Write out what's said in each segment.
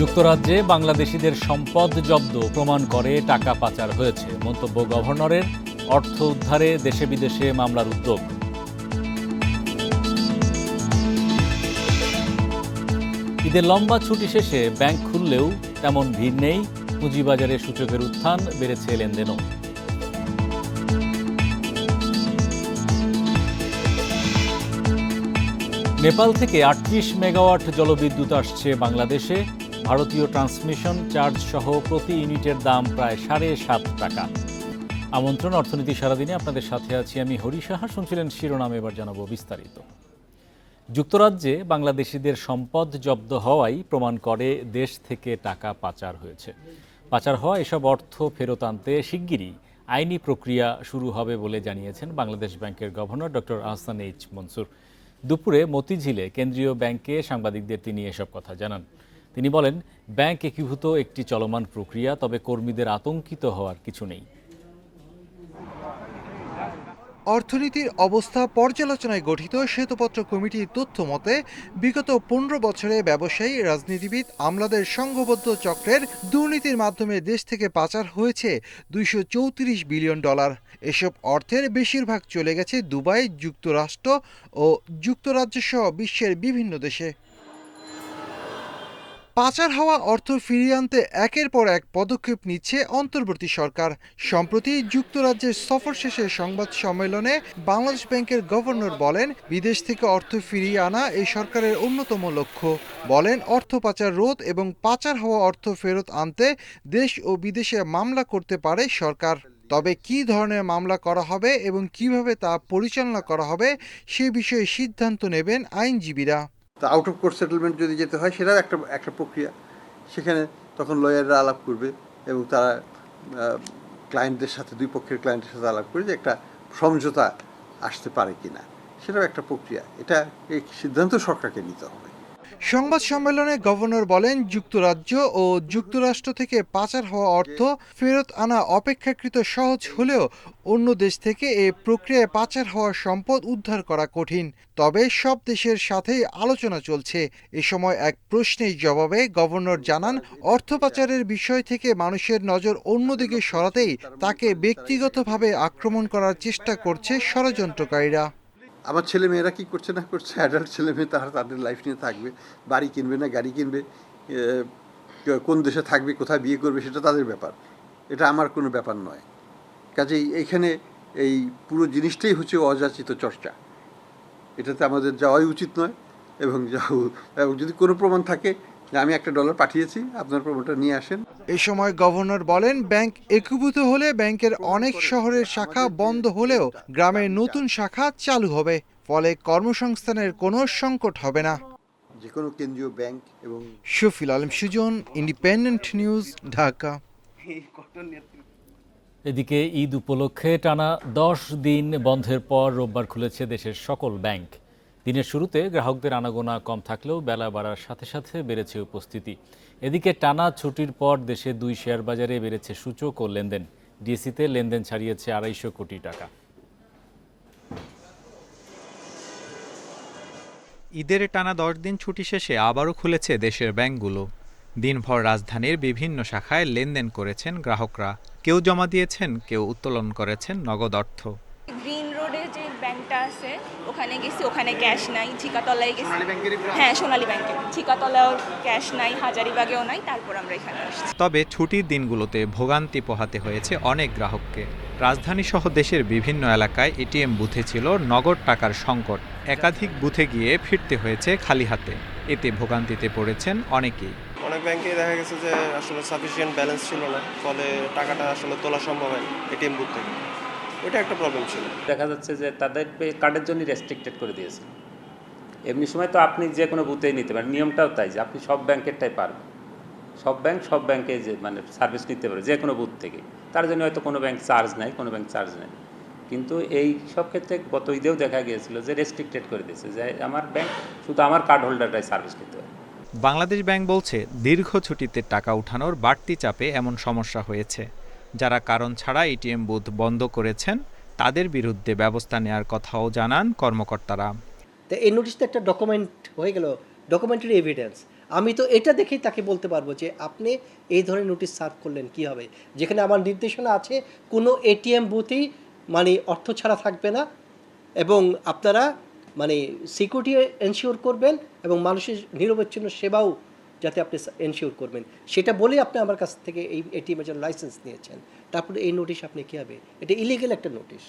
যুক্তরাজ্যে বাংলাদেশিদের সম্পদ জব্দ প্রমাণ করে টাকা পাচার হয়েছে। মন্তব্য গভর্নরের। অর্থ উদ্ধারে দেশে বিদেশে মামলার উদ্যোগ। ঈদের লম্বা ছুটি শেষে ব্যাংক খুললেও তেমন ভিড় নেই। পুঁজিবাজারে সূচকের উত্থান, বেড়েছে লেনদেনও। নেপাল থেকে ৩৮ মেগাওয়াট জলবিদ্যুৎ আসছে বাংলাদেশে। ভারতীয় ট্রান্সমিশন চার্জ সহ প্রতি ইউনিটের দাম প্রায় ৭.৫ টাকা। আমন্ত্রণ অর্থনীতি সারাদিনে, আপনাদের সাথে আছি আমি হরি সাহা। শুনছিলেন শিরোনাম, এবার জানাবো বিস্তারিত। যুক্তরাজ্যে বাংলাদেশিদের সম্পদ জব্দ হওয়াই প্রমাণ করে দেশ থেকে টাকা পাচার হয়েছে। পাচার হওয়া এসব অর্থ ফেরত আনতে শিগগিরই আইনি প্রক্রিয়া শুরু হবে বলে জানিয়েছেন বাংলাদেশ ব্যাংকের governor doctor Ahsan H Mansur. দুপুরে মতিঝিলে কেন্দ্রীয় ব্যাংকে সাংবাদিকদের তিনি এসব কথা জানান। তিনি বলেন, ব্যাংক একীভূত একটি চলমান প্রক্রিয়া, তবে কর্মীদের আতঙ্কিত হওয়ার কিছু নেই। অর্থনীতির অবস্থা পর্যালোচনায় গঠিত শ্বেতপত্র কমিটির তথ্য মতে বিগত ১৫ বছরে ব্যবসায়ী, রাজনীতিবিদ, আমলাদের সংঘবদ্ধ চক্রের দুর্নীতির মাধ্যমে দেশ থেকে পাচার হয়েছে $২৩৪ বিলিয়ন। এসব অর্থের বেশিরভাগ চলে গেছে দুবাই, যুক্তরাষ্ট্র ও যুক্তরাজ্য সহ বিশ্বের বিভিন্ন দেশে। পাচার হওয়া অর্থ ফিরিয়ে আনতে একের পর এক পদক্ষেপ নিচ্ছে অন্তর্বর্তী সরকার। সম্প্রতি যুক্তরাজ্যের সফর শেষে সংবাদ সম্মেলনে বাংলাদেশ ব্যাংকের গভর্নর বলেন, বিদেশ থেকে অর্থ ফিরিয়ে আনা এই সরকারের অন্যতম লক্ষ্য। বলেন, অর্থ পাচার রোধ এবং পাচার হওয়া অর্থ ফেরত আনতে দেশ ও বিদেশে মামলা করতে পারে সরকার। তবে কী ধরনের মামলা করা হবে এবং কিভাবে তা পরিচালনা করা হবে সে বিষয়ে সিদ্ধান্ত নেবেন আইনজীবীরা। আউট অফ কোর্ট সেটেলমেন্ট যদি যেতে হয়, সেটাও একটা প্রক্রিয়া। সেখানে তখন লয়াররা আলাপ করবে এবং তারা ক্লায়েন্টদের সাথে, দুই পক্ষের ক্লায়েন্টের সাথে আলাপ করে যে একটা সমঝোতা আসতে পারে কিনা, সেটাও একটা প্রক্রিয়া। এই সিদ্ধান্ত সরকারকে নিতে হবে। সংবাদ সম্মেলনে গভর্নর বলেন, যুক্তরাজ্য ও যুক্তরাষ্ট্র থেকে পাচার হওয়া অর্থ ফেরত আনা অপেক্ষাকৃত সহজ হলেও অন্য দেশ থেকে এ প্রক্রিয়ায় পাচার হওয়া সম্পদ উদ্ধার করা কঠিন। তবে সব দেশের সাথেই আলোচনা চলছে। এ সময় এক প্রশ্নের জবাবে গভর্নর জানান, অর্থ পাচারের বিষয় থেকে মানুষের নজর অন্যদিকে সরাতেই তাকে ব্যক্তিগতভাবে আক্রমণ করার চেষ্টা করছে ষড়যন্ত্রকারীরা। আমার ছেলে মেয়েরা কী করছে না করছে, অ্যাডাল্ট ছেলে মেয়ে, তারা তাদের লাইফ নিয়ে থাকবে। বাড়ি কিনবে না গাড়ি কিনবে, কোন দেশে থাকবে, কোথায় বিয়ে করবে, সেটা তাদের ব্যাপার। এটা আমার কোনো ব্যাপার নয়। কাজেই এইখানে এই পুরো জিনিসটাই হচ্ছে অযাচিত চর্চা। এটাতে আমাদের যাওয়াই উচিত নয়। এবং যদি কোনো প্রমাণ থাকে যে আমি $1 পাঠিয়েছি, আপনার প্রমাণটা নিয়ে আসেন। এ সময় গভর্নর বলেন, ব্যাংক একীভূত হলে ব্যাংকের অনেক শহরের শাখা বন্ধ হলেও গ্রামে নতুন শাখা চালু হবে। ফলে কর্মসংস্থানের কোনো সংকট হবে না। যে কোনো কেন্দ্রীয় ব্যাংক এবং শফিল আলম সুজন, ইন্ডিপেন্ডেন্ট নিউজ, ঢাকা। এদিকে ঈদ উপলক্ষে টানা 10 দিন বন্ধের পর রোববার খুলেছে দেশের সকল ব্যাংক। দিনের শুরুতে গ্রাহকদের আনাগোনা কম থাকলেও বেলা বাড়ার সাথে সাথে বেড়েছে উপস্থিতি। এদিকে টানা ছুটির পর দেশে 2 শেয়ার বাজারে বেড়েছে সূচক ও লেনদেন। ডিএসইতে লেনদেন ছাড়িয়েছে 250 কোটি টাকা। ঈদের টানা 10 দিন ছুটি শেষে আবারও খুলেছে দেশের ব্যাংকগুলো। দিনভর রাজধানীর বিভিন্ন শাখায় লেনদেন করেছেন গ্রাহকরা। কেউ জমা দিয়েছেন, কেউ উত্তোলন করেছেন নগদ অর্থ। গ্রিন রোডে যে ব্যাংকটা আছে ওখানে গেছি, ওখানে ক্যাশ নাই। ঝিকাতলায় গেছি, হ্যাঁ সোনালী ব্যাংকে। ঝিকাতলাও ক্যাশ নাই, হাজারিবাগেও নাই, তারপর আমরা এখানে আসছি। তবে ছুটির দিনগুলোতে ভোগান্তি পোহাতে হয়েছে অনেক গ্রাহককে। রাজধানী সহ দেশের বিভিন্ন এলাকায় এটিএম বুথে ছিল নগদ টাকার সংকট। একাধিক বুথে গিয়ে ফিরতে হয়েছে খালি হাতে। এতে ভোগান্তিতে পড়েছেন অনেকেই। অনেক ব্যাংকে দেখা গেছে যে আসলে সাফিসিয়েন্ট ব্যালেন্স ছিল না, ফলে টাকাটা আসলে তোলা সম্ভব হয় এটিএম বুথ থেকে। ওইটা একটা প্রবলেম ছিল। দেখা যাচ্ছে যে তাদের কার্ডের জন্য রেস্ট্রিক্টেড করে দিয়েছে। এমনি সময় তো আপনি যে কোনো বুথেই নিতে পারেন, নিয়মটাও তাই যে আপনি সব ব্যাংকেরটাই পারবেন। সব ব্যাংকে যে সার্ভিস নিতে পারে যে কোনো বুথ থেকে। তার জন্য হয়তো কোনো ব্যাংক চার্জ নাই, কোনো ব্যাংক চার্জ নেই। কিন্তু এই সব ক্ষেত্রে গত ঈদেও দেখা গিয়েছিল যে রেস্ট্রিক্টেড করে দিয়েছে যে আমার ব্যাংক শুধু আমার কার্ড হোল্ডারটাই সার্ভিস নিতে পারে। বাংলাদেশ ব্যাংক বলছে, দীর্ঘ ছুটিতে টাকা উঠানোর বাড়তি চাপে এমন সমস্যা হয়েছে। যারা কারণ ছাড়া এটিএম বুথ বন্ধ করেছেন তাদের বিরুদ্ধে ব্যবস্থা নেওয়ার কথাও জানান কর্মকর্তারা। তো এই নোটিশটা একটা ডকুমেন্ট হয়ে গেল, ডকুমেন্টারি এভিডেন্স। আমি তো এটা দেখেই তাকে বলতে পারবো যে আপনি এই ধরনের নোটিশ সার্ভ করলেন কি হবে, যেখানে আমার নির্দেশনা আছে কোনো এটিএম বুথেই মানে অর্থ ছাড়া থাকবে না, এবং আপনারা মানে সিকিউরিটি এনশিওর করবেন এবং মানুষের নিরবচ্ছিন্ন সেবাও যাতে আপনি এনশিওর করবেন, সেটা বলেই আপনি আমার কাছ থেকে এই এটিএমের জন্য লাইসেন্স নিয়েছেন। তারপরে এই নোটিশ আপনি কী হবে, এটা ইলিগেল একটা নোটিশ।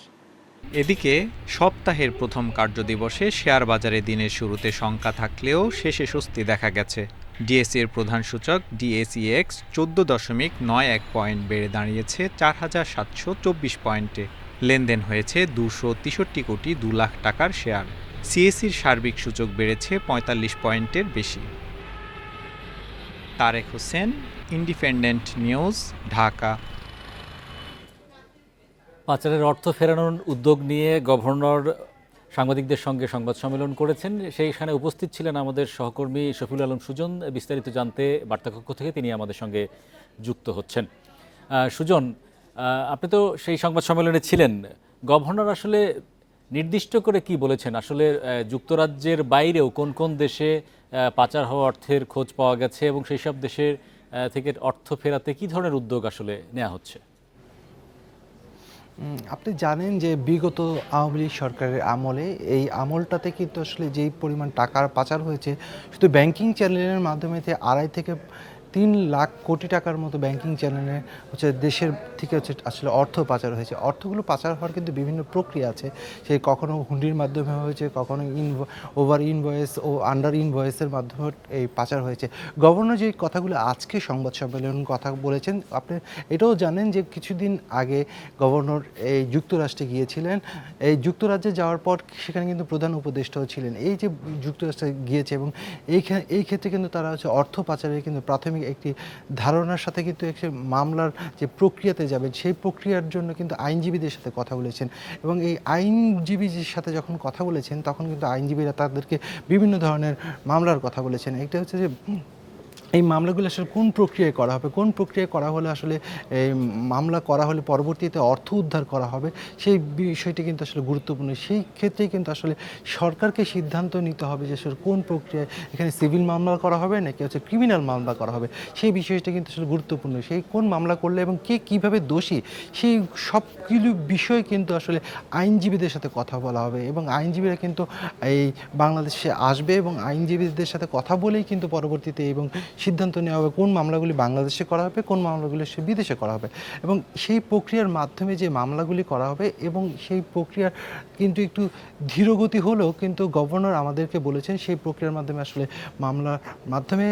এদিকে সপ্তাহের প্রথম কার্যদিবসে শেয়ার বাজারে দিনের শুরুতে শঙ্কা থাকলেও শেষে স্বস্তি দেখা গেছে। ডিএসইর প্রধান সূচক ডিএসইএক্স 14.91 পয়েন্ট বেড়ে দাঁড়িয়েছে 4,724 পয়েন্টে। লেনদেন হয়েছে 263 কোটি 2 লাখ টাকার শেয়ার। সিএসইর সার্বিক সূচক বেড়েছে 45 পয়েন্টের বেশি। Tarek Hossain, independent news, Dhaka. পাচারের অর্থ ফেরানোর উদ্যোগ নিয়ে গভর্নর সাংবাদিকদের সঙ্গে সংবাদ সম্মেলন করেছেন। সেইখানে উপস্থিত ছিলেন আমাদের সহকর্মী শফিউল আলম সুজন। বিস্তারিত জানতে বার্তাকক্ষ থেকে তিনি আমাদের সঙ্গে যুক্ত হচ্ছেন। সুজন, আপনি তো সেই সংবাদ সম্মেলনে ছিলেন। গভর্নর আসলে নির্দিষ্ট করে কি বলেছেন? আসলে যুক্তরাজ্যের বাইরেও কোন কোন দেশে পাচার হওয়া অর্থের খোঁজ পাওয়া গেছে এবং সেই সব দেশের থেকে অর্থ ফেরাতে কী ধরনের উদ্যোগ আসলে নেওয়া হচ্ছে? আপনি জানেন যে বিগত আওয়ামী লীগ সরকারের আমলে এই আমলটাতে কিন্তু আসলে যেই পরিমাণ টাকার পাচার হয়েছে, শুধু ব্যাংকিং চ্যানেলের মাধ্যমে 2.5 থেকে 3 লাখ কোটি টাকার মতো ব্যাংকিং চ্যানেলে দেশের থেকে আসলে অর্থ পাচার হয়েছে। অর্থগুলো পাচার হওয়ার কিন্তু বিভিন্ন প্রক্রিয়া আছে। সে কখনো হুন্ডির মাধ্যমে হয়েছে, কখনো ওভার ইনভয়েস ও আন্ডার ইনভয়েসের মাধ্যমে এই পাচার হয়েছে। গভর্নর যে কথাগুলো আজকে সংবাদ সম্মেলন কথা বলেছেন, আপনি এটাও জানেন যে কিছুদিন আগে গভর্নর এই যুক্তরাষ্ট্রে গিয়েছিলেন। এই যুক্তরাজ্যে যাওয়ার পর সেখানে কিন্তু প্রধান উপদেষ্টাও ছিলেন। এই যে যুক্তরাষ্ট্রে গিয়েছে এবং এই ক্ষেত্রে কিন্তু তারা অর্থ পাচারের কিন্তু প্রাথমিক একটি ধারণার সাথে কিন্তু একটি মামলার যে প্রক্রিয়াতে যাবে, সেই প্রক্রিয়ার জন্য কিন্তু আইনজীবীদের সাথে কথা বলেছেন। এবং এই আইনজীবীদের সাথে যখন কথা বলেছেন তখন কিন্তু আইনজীবীরা তাদেরকে বিভিন্ন ধরনের মামলার কথা বলেছেন। একটা হচ্ছে যে এই মামলাগুলো আসলে কোন প্রক্রিয়ায় করা হবে, কোন প্রক্রিয়ায় করা হলে আসলে এই মামলা করা হলে পরবর্তীতে অর্থ উদ্ধার করা হবে, সেই বিষয়টি কিন্তু আসলে গুরুত্বপূর্ণ। সেই ক্ষেত্রেই কিন্তু আসলে সরকারকে সিদ্ধান্ত নিতে হবে যে আসলে কোন প্রক্রিয়ায় এখানে সিভিল মামলা করা হবে নাকি ক্রিমিনাল মামলা করা হবে, সেই বিষয়টা কিন্তু আসলে গুরুত্বপূর্ণ। সেই কোন মামলা করলে এবং কে কীভাবে দোষী, সেই সবগুলো বিষয় কিন্তু আসলে আইনজীবীদের সাথে কথা বলা হবে এবং আইনজীবীরা কিন্তু এই বাংলাদেশে আসবে এবং আইনজীবীদের সাথে কথা বলেই কিন্তু পরবর্তীতে এবং সিদ্ধান্ত নেওয়া হবে কোন মামলাগুলি বাংলাদেশে করা হবে, কোন মামলাগুলি বিদেশে করা হবে। এবং সেই প্রক্রিয়ার মাধ্যমে যে মামলাগুলি করা হবে এবং সেই প্রক্রিয়ার কিন্তু একটু ধীরগতি হলেও কিন্তু গভর্নর আমাদেরকে বলেছেন সেই প্রক্রিয়ার মাধ্যমে আসলে মামলার মাধ্যমে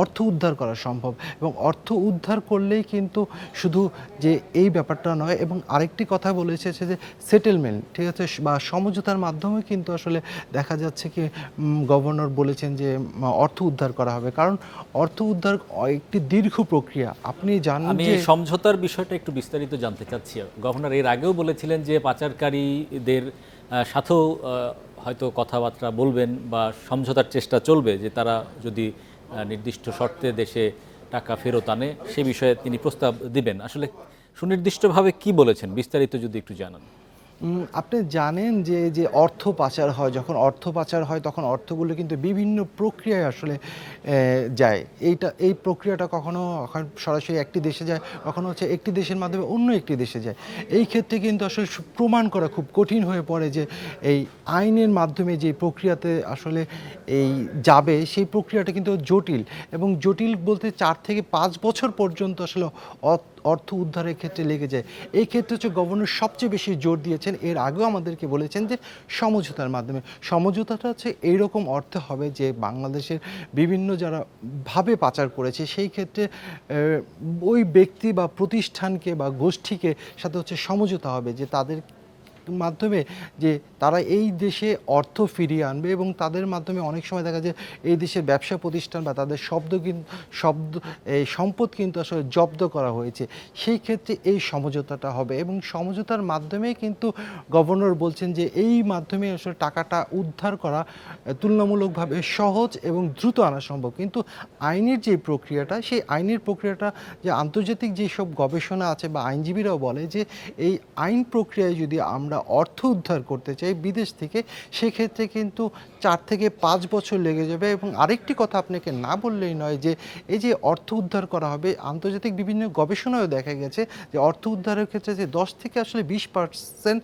অর্থ উদ্ধার করা সম্ভব। এবং অর্থ উদ্ধার করলেই কিন্তু শুধু যে এই ব্যাপারটা নয়, এবং আরেকটি কথা বলেছে যে সেটেলমেন্ট, ঠিক আছে, বা সমঝোতার মাধ্যমে কিন্তু আসলে দেখা যাচ্ছে কি গভর্নর বলেছেন যে অর্থ উদ্ধার করা হবে। কারণ অর্থ উদ্ধার একটি দীর্ঘ প্রক্রিয়া। আপনি জানেন আমি এই সমঝোতার বিষয়টা একটু বিস্তারিত জানতে চাচ্ছি। গভর্নর এর আগেও বলেছিলেন যে পাচারকারীদের সাথেও হয়তো কথাবার্তা বলবেন বা সমঝোতার চেষ্টা চলবে, যে তারা যদি নির্দিষ্ট শর্তে দেশে টাকা ফেরত আনে সে বিষয়ে তিনি প্রস্তাব দিবেন। আসলে সুনির্দিষ্টভাবে কি বলেছেন, বিস্তারিত যদি একটু জানান। আপনি জানেন যে অর্থ পাচার হয়, যখন অর্থ পাচার হয় তখন অর্থগুলো কিন্তু বিভিন্ন প্রক্রিয়ায় আসলে যায়। এই প্রক্রিয়াটা কখনো সরাসরি একটি দেশে যায়, কখনো একটি দেশের মাধ্যমে অন্য একটি দেশে যায়। এই ক্ষেত্রে কিন্তু আসলে প্রমাণ করা খুব কঠিন হয়ে পড়ে যে এই আইনের মাধ্যমে যে প্রক্রিয়াতে আসলে এই যাবে সেই প্রক্রিয়াটা কিন্তু জটিল, এবং জটিল বলতে 4 থেকে 5 বছর পর্যন্ত আসলে অর্থ উদ্ধারের ক্ষেত্রে লেগে যায়। এই ক্ষেত্রে গভর্নর সবচেয়ে বেশি জোর দিয়েছেন। এর আগেও আমাদেরকে বলেছেন যে সমঝোতার মাধ্যমে, সমঝোতাটা এইরকম অর্থে হবে যে বাংলাদেশের বিভিন্ন যারা ভাবে পাচার করেছে সেই ক্ষেত্রে ওই ব্যক্তি বা প্রতিষ্ঠানকে বা গোষ্ঠীকে সাথে সমঝোতা হবে যে তাদের মাধ্যমে যে তারা এই দেশে অর্থ ফিরিয়ে আনবে, এবং তাদের মাধ্যমে অনেক সময় দেখা যায় এই দেশের ব্যবসা প্রতিষ্ঠান বা তাদের এই সম্পদ কিন্তু আসলে জব্দ করা হয়েছে। সেই ক্ষেত্রে এই সমঝোতাটা হবে, এবং সমঝোতার মাধ্যমে কিন্তু গভর্নর বলছেন যে এই মাধ্যমে আসলে টাকাটা উদ্ধার করা তুলনামূলকভাবে সহজ এবং দ্রুত আনা সম্ভব। কিন্তু আইনের যে প্রক্রিয়াটা, সেই আইনের প্রক্রিয়াটা যে আন্তর্জাতিক যেসব গবেষণা আছে বা আইনজীবীরাও বলে যে এই আইন প্রক্রিয়ায় যদি আমরা আমরা অর্থ উদ্ধার করতে চাই বিদেশ থেকে, সেক্ষেত্রে কিন্তু 4 থেকে 5 বছর লেগে যাবে। এবং আরেকটি কথা আপনাকে না বললেই নয় যে এই যে অর্থ উদ্ধার করা হবে, আন্তর্জাতিক বিভিন্ন গবেষণায়ও দেখা গেছে যে অর্থ উদ্ধারের ক্ষেত্রে যে 10 থেকে আসলে 20%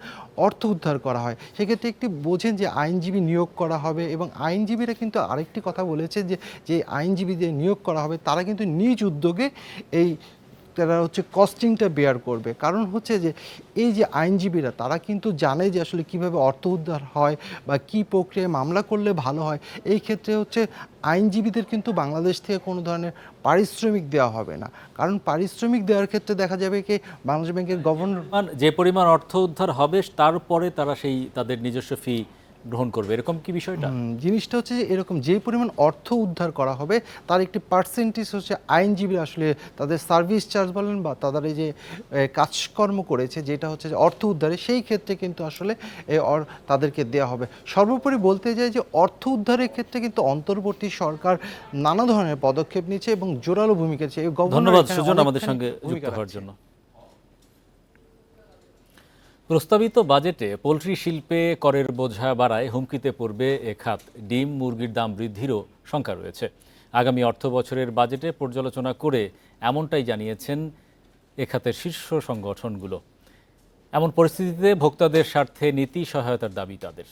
অর্থ উদ্ধার করা হয়। সেক্ষেত্রে একটি বোঝেন যে আইনজীবী নিয়োগ করা হবে, এবং আইনজীবীরা কিন্তু আরেকটি কথা বলেছে যে আইনজীবীদের নিয়োগ করা হবে তারা কিন্তু নিজ উদ্যোগে তারা কস্টিংটা বেয়ার করবে। কারণ হচ্ছে যে এই যে আইনজীবীরা তারা কিন্তু জানে যে আসলে কিভাবে অর্থ উদ্ধার হয় বা কী প্রক্রিয়ায় মামলা করলে ভালো হয়। এই ক্ষেত্রে আইনজীবীদের কিন্তু বাংলাদেশ থেকে কোনো ধরনের পারিশ্রমিক দেওয়া হবে না, কারণ পারিশ্রমিক দেওয়ার ক্ষেত্রে দেখা যাবে কি বাংলাদেশ ব্যাংকের গভর্নর যে পরিমাণ অর্থ উদ্ধার হবে তারপরে তারা তাদের নিজস্ব ফি গ্রহণ করবে, এরকম কি বিষয়টা? জিনিসটা হচ্ছে যে এরকম যে পরিমাণ অর্থ উদ্ধার করা হবে তার একটি পার্সেন্টেজ আইনজীবী আসলে তাদের সার্ভিস চার্জ বলেন বা তাদের এই যে কাজকর্ম করেছে যেটা যে অর্থ উদ্ধারে, সেই ক্ষেত্রে কিন্তু আসলে তাদেরকে দেওয়া হবে। সর্বোপরি বলতে যায় যে অর্থ উদ্ধারের ক্ষেত্রে কিন্তু অন্তর্বর্তী সরকার নানা ধরনের পদক্ষেপ নিচ্ছে এবং জোরালো ভূমিকা নিচ্ছে। ধন্যবাদ সুজন আমাদের সঙ্গে যুক্ত হওয়ার জন্য। প্রস্তাবিত বাজেটে পোলট্রি শিল্পে করের বোঝা বাড়ায় হুমকিতে পড়বে এ খাত। ডিম মুরগির দাম বৃদ্ধিরও শঙ্কা রয়েছে। আগামী অর্থ বছরের বাজেটে পর্যালোচনা করে এমনটাই জানিয়েছেন এ খাতের শীর্ষ সংগঠনগুলো। এমন পরিস্থিতিতে ভোক্তাদের স্বার্থে নীতি সহায়তার দাবি তাদের।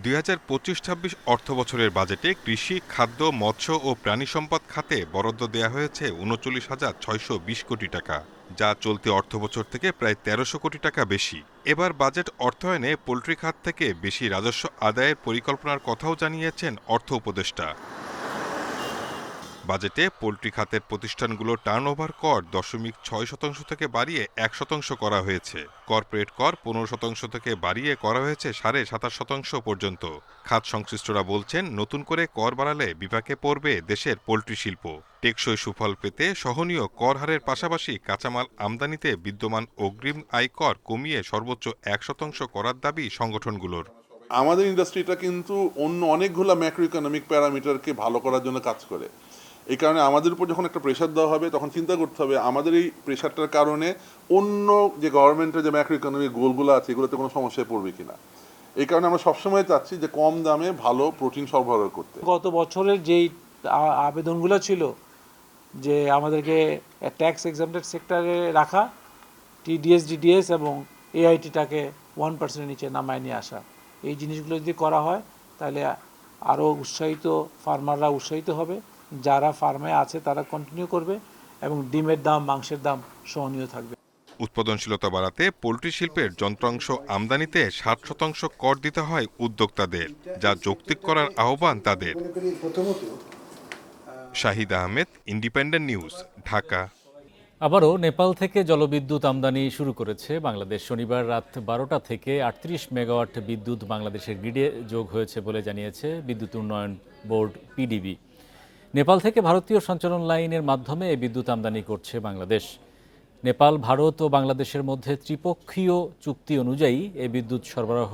2025-26 অর্থ বছরের বাজেটে কৃষি, খাদ্য, মৎস্য ও প্রাণী সম্পদ খাতে বরাদ্দ দেয়া হয়েছে 39,620 কোটি টাকা, যা চলতি অর্থবছর থেকে প্রায় 1300 কোটি টাকা বেশি। এবার বাজেট অর্থায়নে পোল্ট্রি খাত থেকে বেশি রাজস্ব আদায়ের পরিকল্পনার কথাও জানিয়েছেন অর্থ উপদেষ্টা। বাজেটে পোল্ট্রি খাতের প্রতিষ্ঠানগুলোর টার্নওভার কর 0.6% থেকে বাড়িয়ে 1% করা হয়েছে। কর্পোরেট কর 15% থেকে বাড়িয়ে করা হয়েছে 27.5% পর্যন্ত। খাত সংশ্লিষ্টরা বলছেন, নতুন করে কর বাড়ালে বিপাকে পড়বে দেশের পোল্ট্রি শিল্প। টেকসই সুফল পেতে সহনীয় কর হারের পাশাপাশি কাঁচামাল আমদানিতে বিদ্যমান অগ্রিম আয় কর কমিয়ে সর্বোচ্চ 1% করার দাবি সংগঠনগুলোর। আমাদের ইন্ডাস্ট্রিটা কিন্তু অন্য অনেকগুলো ম্যাক্রো ইকোনমিক প্যারামিটারকে ভালো করার জন্য কাজ করে। এই কারণে আমাদের উপর যখন একটা প্রেশার দেওয়া হবে তখন চিন্তা করতে হবে আমাদের এই প্রেশারটার কারণে অন্য যে গভর্নমেন্টের যে ম্যাক্রো ইকোনমিক গোলগুলো আছে এগুলোতে কোনো সমস্যায় পড়বে কিনা। এই কারণে আমরা সবসময় চাচ্ছি যে কম দামে ভালো প্রোটিন সরবরাহ করতে। গত বছরের যেই আবেদনগুলো ছিল যে আমাদেরকে ট্যাক্স এক্সাম্পটেড সেক্টরে রাখা, টিডিএস, ডিডিএস এবং এআইটিটাকে 1% নিচে নামায় নিয়ে আসা, এই জিনিসগুলো যদি করা হয় তাহলে আরও ফার্মাররা উৎসাহিত হবে, যারা ফার্মে আছে তারা কন্টিনিউ করবে এবং ডিমের দাম, মাংসের দাম সহনীয় থাকবে। উৎপাদনশীলতা বাড়াতে পোল্ট্রি শিল্পের যন্ত্রাংশ আমদানিতে 60% কর দিতে হয় উদ্যোক্তাদের, যা যৌক্তিক করার আহ্বান তাদের। Shahid Ahmed, independent news, Dhaka. আবারও নেপাল থেকে জলবিদ্যুৎ আমদানি শুরু করেছে বাংলাদেশ। শনিবার রাত 12টা থেকে 38 মেগাওয়াট বিদ্যুৎ বাংলাদেশের গ্রিডে যোগ হয়েছে বলে জানিয়েছে বিদ্যুৎ উন্নয়ন বোর্ড পিডিবি। নেপাল থেকে ভারতীয় সঞ্চালন লাইনের মাধ্যমে এই বিদ্যুৎ আমদানি করছে বাংলাদেশ। নেপাল, ভারত ও বাংলাদেশের মধ্যে ত্রিপক্ষীয় চুক্তি অনুযায়ী এই বিদ্যুৎ সরবরাহ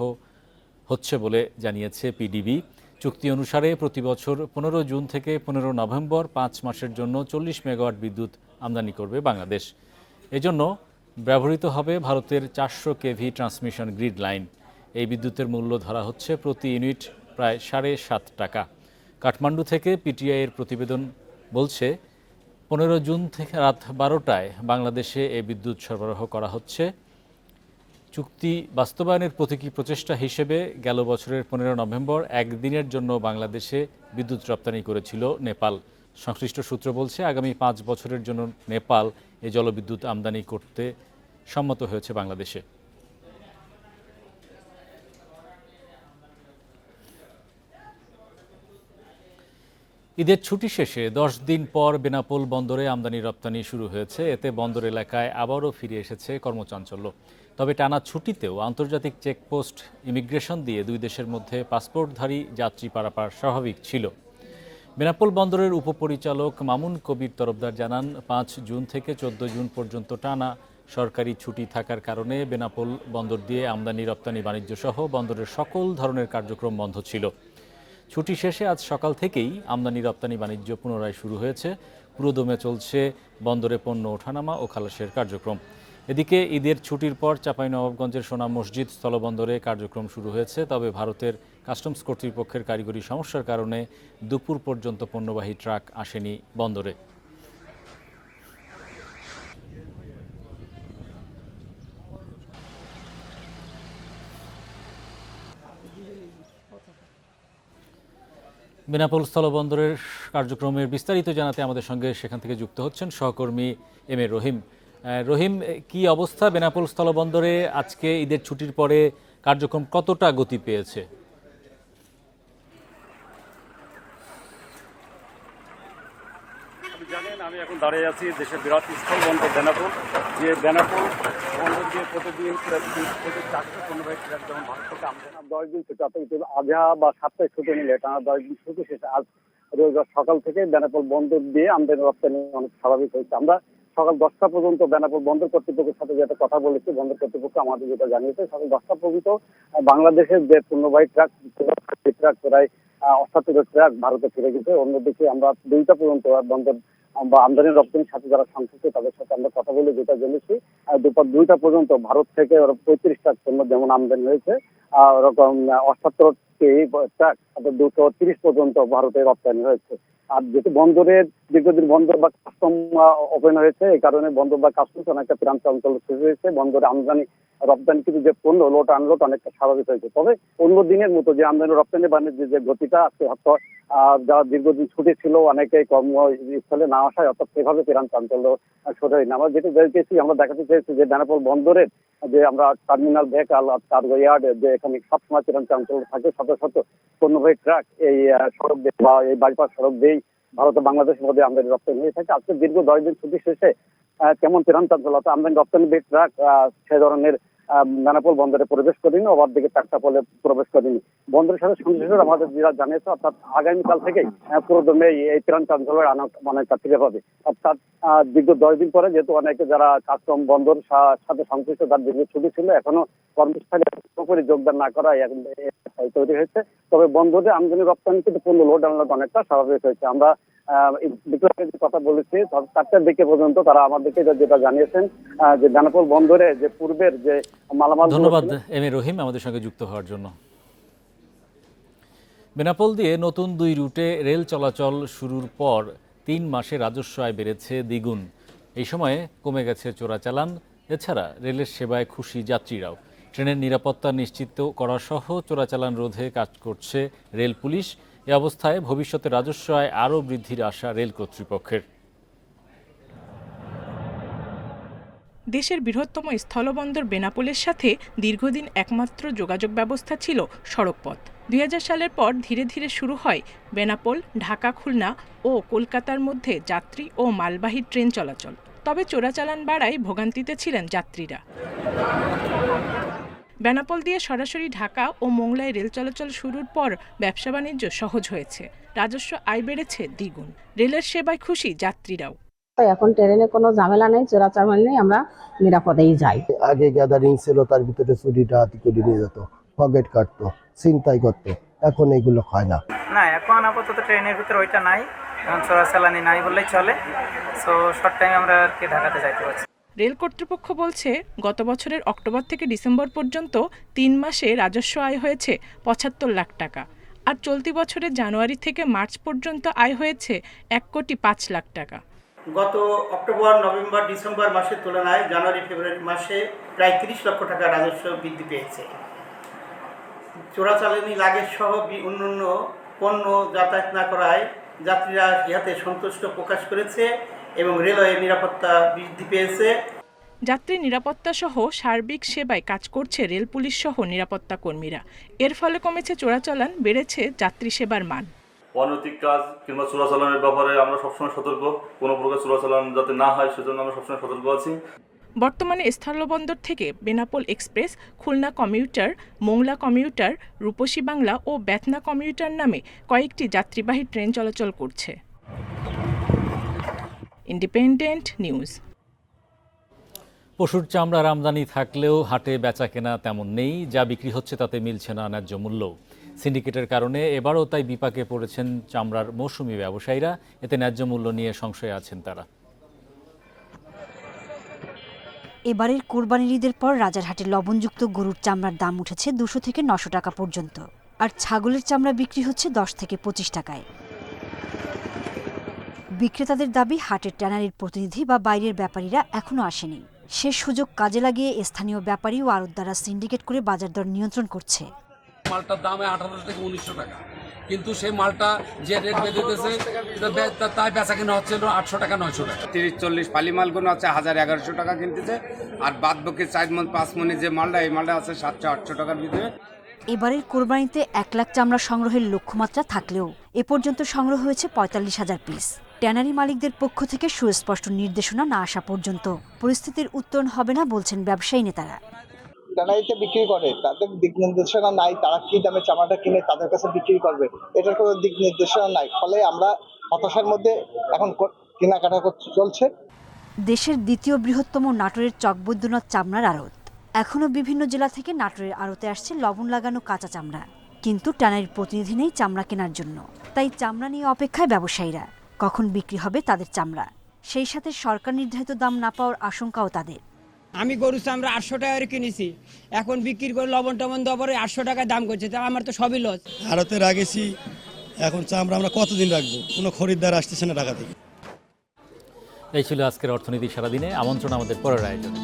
হচ্ছে বলে জানিয়েছে পিডিবি। চুক্তি অনুসারে প্রতি বছর 15 জুন থেকে 15 নভেম্বর 5 মাসের জন্য 40 মেগাওয়াট বিদ্যুৎ আমদানি করবে বাংলাদেশ। এজন্য ব্যবহৃত হবে ভারতের 400 কেভি ট্রান্সমিশন গ্রিড লাইন। এই বিদ্যুতের মূল্য ধরা হচ্ছে প্রতি ইউনিট প্রায় 7.5 টাকা। কাঠমান্ডু থেকে পিটিআই এর প্রতিবেদন বলছে 15 জুন থেকে রাত 12টায় বাংলাদেশে এই বিদ্যুৎ সরবরাহ করা হচ্ছে। চুক্তি বাস্তবায়নের প্রতীকী প্রচেষ্টা হিসেবে গেল বছরের 15 নভেম্বর একদিনের জন্য বাংলাদেশে বিদ্যুৎ রপ্তানি করেছিল নেপাল। সংশ্লিষ্ট সূত্র বলছে আগামী 5 বছরের জন্য নেপাল এই জলবিদ্যুৎ আমদানি করতে সম্মত হয়েছে বাংলাদেশে। ঈদের ছুটি শেষে 10 দিন পর বেনাপোল বন্দরে আমদানি রপ্তানি শুরু হয়েছে। এতে বন্দর এলাকায় আবারও ফিরে এসেছে কর্মচাঞ্চল্য। তবে টানা ছুটিতেও আন্তর্জাতিক চেকপোস্ট ইমিগ্রেশন দিয়ে দুই দেশের মধ্যে পাসপোর্টধারী যাত্রী পারাপার স্বাভাবিক ছিল। বেনাপোল বন্দরের উপপরিচালক মামুন কবির তরফদার জানান, 5 জুন থেকে 14 জুন পর্যন্ত টানা সরকারি ছুটি থাকার কারণে বেনাপোল বন্দর দিয়ে আমদানি রপ্তানি বাণিজ্য সহ বন্দরের সকল ধরনের কার্যক্রম বন্ধ ছিল। ছুটি শেষে আজ সকাল থেকেই আমদানি রপ্তানি বাণিজ্য পুনরায় শুরু হয়েছে। পুরোদমে চলছে বন্দরে পণ্য ওঠানামা ও খালাসের কার্যক্রম। এদিকে ঈদের ছুটির পর চাঁপাইনবাবগঞ্জের সোনা মসজিদ স্থলবন্দরে কার্যক্রম শুরু হয়েছে। তবে ভারতের কাস্টমস কর্তৃপক্ষের কারিগরি সমস্যার কারণে দুপুর পর্যন্ত পণ্যবাহী ট্রাক আসেনি বন্দরে। বেনাপোল স্থলবন্দরের কার্যক্রমের বিস্তারিত জানাতে আমাদের সঙ্গে সেখান থেকে যুক্ত হচ্ছেন সহকর্মী এম এ রহিম। রহিম, কি অবস্থা বেনাপোল স্থলবন্দরে? আজকে ঈদের ছুটির পরে কার্যক্রম কতটা গতি পেয়েছে? জানেন, আমি এখন দাঁড়িয়ে আছি দেশের বিরাট স্থল বন্দর বেনাপোল। যে বেনাপোল বন্দর দিয়ে প্রতিদিন থেকে 400 পণ্যবাহী ট্রাক যেমন ভারত থেকে আমদানি 10 দিন ছুটি, অর্থাৎ আধা বা সপ্তাহে ছুটি নিলে টানা 10 দিন ছুটি শেষে আজ রোববার সকাল থেকে বেনাপোল বন্দর দিয়ে আমদানি রপ্তানি অনেক স্বাভাবিক হয়েছে। আমরা সকাল 10টা পর্যন্ত বেনাপোল বন্দর কর্তৃপক্ষের সাথে যেটা কথা বলেছি, বন্দর কর্তৃপক্ষ আমাদের যেটা জানিয়েছে, সকাল 10টা পর্যন্ত বাংলাদেশের যে পণ্যবাহী ট্রাক প্রায় 78 ট্রাক ভারতে ফিরে গেছে। অন্যদিকে আমরা 2টা পর্যন্ত বন্দর বা আমদানি রপ্তানির সাথে যারা সংশ্লিষ্ট তাদের সাথে আমরা কথা বলে যেটা জেনেছি, দুপুর 2টা পর্যন্ত ভারত থেকে 35 ট্রাক পণ্য যেমন আমদানি হয়েছে, ওরকম 78টি ট্রাক 230 পর্যন্ত ভারতে রপ্তানি হয়েছে। আর যেহেতু বন্দরের দীর্ঘদিন বন্দর বা কাস্টম ওপেন হয়েছে, এই কারণে বন্দর বা কাস্টমস অনেকটা প্রাণ চঞ্চল শুরু হয়েছে। বন্দরে আমদানি রপ্তানি কিন্তু যে পণ্য লোড আনলোড অনেকটা স্বাভাবিক হয়েছে। তবে অন্য দিনের মতো যে আমদানি রপ্তানি বাণিজ্যের যে গতিটা আছে, হয়তো যারা দীর্ঘদিন ছুটি ছিল অনেকে কর্মস্থলে না আসায় অর্থাৎ সেভাবে প্রাণ চাঞ্চল্য শুরু হয়নি। আমরা যেটা দেখেছি, আমরা দেখাতে চেয়েছি যে বেনাপোল বন্দরের যে আমরা টার্মিনাল ভেহিকল কার্গো ইয়ার্ড, যে এখানে সবসময় প্রাণ চাঞ্চল্য থাকে, শত শত পণ্যবাহী ট্রাক এই সড়ক দিয়ে বা এই বাইপাস সড়ক দিয়েই ভারত ও বাংলাদেশের মধ্যে আমদানি রপ্তানি হয়ে থাকে। আজকে দীর্ঘ 10 দিন ছুটি শেষে কেমন প্রাণ চাঞ্চল্যতা, আমদানি রপ্তানি ট্রাক সে ধরনের বেনাপোল বন্দরে প্রবেশ করেনি, ওভার দিকে ট্রাকটা পলে প্রবেশ করেনি। বন্দরের সাথে সংশ্লিষ্ট আমাদের যারা জানিয়েছে, অর্থাৎ আগামীকাল থেকেই পুরোদমে এই প্রাণ চাঞ্চল্যের অনেকটা ফিরে পাবে। অর্থাৎ দীর্ঘ 10 দিন পরে যেহেতু অনেকে যারা কাস্টম বন্দর সাথে সংশ্লিষ্ট তার দীর্ঘ ছুটি ছিল, এখনো কর্মস্থলে পুরোপুরি যোগদান না করা তৈরি হয়েছে। তবে বন্দরে আমদানি রপ্তানি কিন্তু পণ্য লোড আনলোড অনেকটা স্বাভাবিক হয়েছে। আমরা কথা বলেছি 4টার দিকে পর্যন্ত তারা আমাদেরকে যেটা জানিয়েছেন যে বেনাপোল বন্দরে যে পূর্বের যে মালামাল। ধন্যবাদ এম এ রহিম আমাদের সঙ্গে যুক্ত হওয়ার জন্য। বেনাপোল দিয়ে নতুন 2 রুটে রেল চলাচল শুরুর পর 3 মাসে রাজস্ব আয় বেড়েছে দ্বিগুণ। এই সময়ে কমে গেছে চোরাচালান। এছাড়া রেলের সেবায় খুশি যাত্রীরাও। ট্রেনের নিরাপত্তা নিশ্চিত করা সহ চোরাচালান রোধে কাজ করছে রেল পুলিশ। এ অবস্থায় ভবিষ্যতে রাজস্ব আয় আরও বৃদ্ধির আশা রেল কর্তৃপক্ষের। দেশের বৃহত্তম স্থলবন্দর বেনাপোলের সাথে দীর্ঘদিন একমাত্র যোগাযোগ ব্যবস্থা ছিল সড়কপথ। 2000 সালের পর ধীরে ধীরে শুরু হয় বেনাপোল, ঢাকা, খুলনা ও কলকাতার মধ্যে যাত্রী ও মালবাহী ট্রেন চলাচল। তবে চোরাচালান বাড়ায় ভোগান্তিতে ছিলেন যাত্রীরা। বেনাপোল দিয়ে সরাসরি ঢাকা ও মোংলায় রেল চলাচল শুরুর পর ব্যবসা বাণিজ্য সহজ হয়েছে, রাজস্ব আয় বেড়েছে দ্বিগুণ। রেলের সেবায় খুশি যাত্রীরাও। এখন ট্রেনে কোনো ঝামেলা নেই, চোরাচালান নেই, আমরা নিরাপদেই যাই। আগে গ্যাদারিং ছিল, তার ভিতরে চুরি ডাকাতি করে নিয়ে যেত, পকেট কাটতো, ছিনতাই করতো। এখন এগুলো হয় না। না, এখন আপাতত ট্রেনের ভিতরে ওইটা নাই, এখন চোরাচালানি নাই বললেই চলে। সো শর্ট টাইম আমরা আর কি ঢাকাতে যাইতে পারছি। রেল কর্তৃপক্ষ বলছে, গত বছরের অক্টোবর থেকে ডিসেম্বর পর্যন্ত 3 মাসে রাজস্ব আয় হয়েছে 75 লাখ টাকা। আর চলতি বছরের জানুয়ারি থেকে মার্চ পর্যন্ত আয় হয়েছে 1,05,00,000 টাকা। গত অক্টোবর, নভেম্বর, ডিসেম্বর মাসের তুলনায় জানুয়ারি, ফেব্রুয়ারি মাসে প্রায় 30 লক্ষ টাকা রাজস্ব বৃদ্ধি পেয়েছে। চোরাচালানি লাগেজ সহ অন্যান্য পণ্য যাতায়াত না করায় যাত্রীরা ইহাতে সন্তুষ্ট প্রকাশ করেছে এবং রেলওয়ে নিরাপত্তা বৃদ্ধি পেয়েছে। যাত্রী নিরাপত্তা সহ সার্বিক সেবায় কাজ করছে রেল পুলিশ সহ নিরাপত্তা কর্মীরা। এর ফলে কমেছে চোরাচালান, বেড়েছে যাত্রী সেবার মান। অনৈতিক কাজ কিংবা চোরাচালানের ব্যাপারে আমরা সবসময় সতর্ক। কোনো প্রকার চোরাচালান যাতে না হয় সেজন্য আমরা সবসময় সতর্ক আছি। বর্তমানে স্থলবন্দর থেকে Benapole express, Khulna commuter, Mongla commuter, Ruposhi Bangla ও বেতনা কমিউটার নামে কয়েকটি যাত্রীবাহী ট্রেন চলাচল করছে। Independent news. পশুর চামড়ার আমদানি থাকলেও হাটে বেচা কেনা তেমন নেই। যা বিক্রি হচ্ছে তাতে মিলছে না ন্যায্য মূল্য। সিন্ডিকেটের কারণে এবারও তাই বিপাকে পড়েছেন চামড়ার মৌসুমি ব্যবসায়ীরা। এতে ন্যায্য মূল্য নিয়ে সংশয়ে আছেন তারা। এবারের কোরবানির ঈদের পর রাজারহাটে লবণযুক্ত গরুর চামড়ার দাম উঠেছে 200 থেকে 900 টাকা পর্যন্ত, আর ছাগলের চামড়া বিক্রি হচ্ছে 10 থেকে 25 টাকায়। বিক্রেতাদের দাবি, হাটের ট্যানারির প্রতিনিধি বা বাইরের ব্যাপারীরা এখনো আসেনি। সে সুযোগ কাজে লাগিয়ে স্থানীয় ব্যাপারী ও আড়তদাররা সিন্ডিকেট করে বাজার দর নিয়ন্ত্রণ করছে। মালটার দাম 1800 থেকে 1900 টাকা, কিন্তু সেই মালটা যে রেট বেঁধেছে তাই বেচা কিনা হচ্ছে 800 টাকা 900 টাকা। 30-40 পালি মালগুলো আছে 1000-1100 টাকা কিনতেছে, আর বাদ বাকি 4 মণ 5 মণি যে মালটা, এই মালটা আছে 700-800 টাকার ভিতরে। এবারের কোরবানিতে 1 লাখ চামড়া সংগ্রহের লক্ষ্যমাত্রা থাকলেও এ পর্যন্ত সংগ্রহ হয়েছে 45,000 পিস। ট্যানারি মালিকদের পক্ষ থেকে সুস্পষ্ট নির্দেশনা না আসা পর্যন্ত পরিস্থিতির উত্তরণ হবে না বলছেন ব্যবসায়ী নেতারা। ট্যানারিতে বিক্রি করে, তাদের দিক নির্দেশনা নাই, তারা কি দামে চামড়াটা কিনে তাদের কাছে বিক্রি করবে, এটার কোনো দিক নির্দেশনা নাই। ফলে আমরা হতাশার মধ্যে এখন কেনাকাটা চলছে। দেশের দ্বিতীয় বৃহত্তম নাটোরের চকবৈদ্যনাথ চামড়ার আড়ত। এখনও বিভিন্ন জেলা থেকে নাটোরের আড়তে আসছে লবণ লাগানো কাঁচা চামড়া, কিন্তু ট্যানারির প্রতিনিধি নেই চামড়া কেনার জন্য। তাই চামড়া নিয়ে অপেক্ষায় ব্যবসায়ীরা, কখন বিক্রি হবে তাদের চামড়া। সেই সাথে সরকার নির্ধারিত দাম না পাওয়ার আশঙ্কাও তাদের। আমি গরু চামড়া 800 টাকা করে কিনেছি, এখন বিক্রি করে লবণ টবণ দেওয়ার পরে 800 টাকায় দাম করছে, তা আমার তো সবই লস। আড়তে রাখেছি, এখন চামড়া আমরা কতদিন রাখবো, কোনো খরিদ্দার আসতেছে না ঢাকা থেকে। এই ছিল আজকের অর্থনীতি সারাদিনে। আমন্ত্রণ আমাদের পরের আয়োজনে।